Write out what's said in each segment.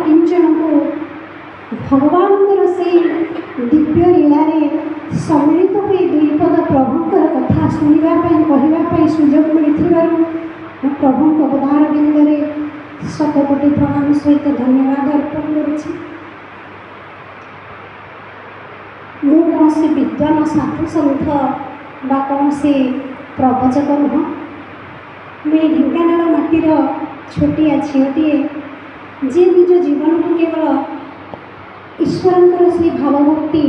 किंचन को भगवान से दिव्य लीलार सम्मिलित हो दुईपद प्रभुंर कथा शुणापी कहवाई सुजोग मिलू प्रभु पदार बिंदे शतकोटी प्रणाम सहित धन्यवाद अर्पण करुछि। मु कौन से विद्वान साधु सन्थ बा कौन से प्रवचक नुह। मुझे ढेंकानाल माटीर छोटिया झीटे जी निज जीवन को केवल ईश्वर से भावभक्ति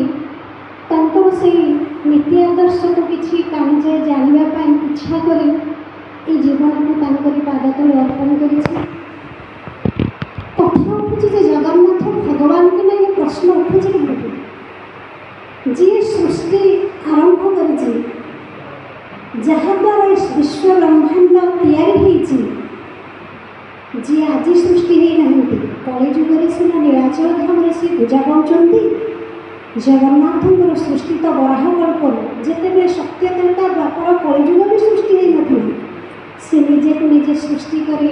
तंकर से नीति आदर्श को किसी कानिजाए जानापी इच्छा करी ये जीवन को पाद तले अर्पण कर कथा उठुचे जगन्नाथ भगवान को नहीं प्रश्न उठुचे कहीं जी सृष्टि आरंभ कर जहाद्वारा विश्व ब्रह्मांड या जी आज सृष्टि होना कलिजुगे सीना नीलाचल धाम से पूजा पाँच जगन्नाथ सृष्टि तो बराहकल्प जिते सत्यता द्वापर कलिजुग भी सृष्टि होना से निजे को निजे सृष्टि करे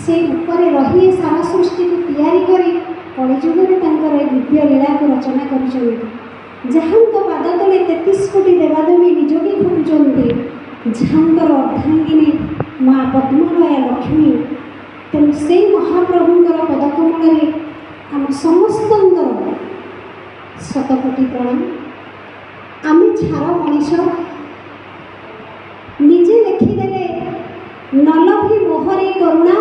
से ऊपर रही सारा सृष्टि को तैयारी करी कलिजुगे दिव्य लीला को रचना कर जहाँ पाद तले 33 कोटी देवादेवी निजोगी घुटुंट जहाँ अर्धांगिनी माँ पद्मलया लक्ष्मी तेणु से महाप्रभुंर पदकमल आम समस्त शतकोटी प्रणाम। आम छार मनीष निजे लिखिदे नलभि मोहरे करुणा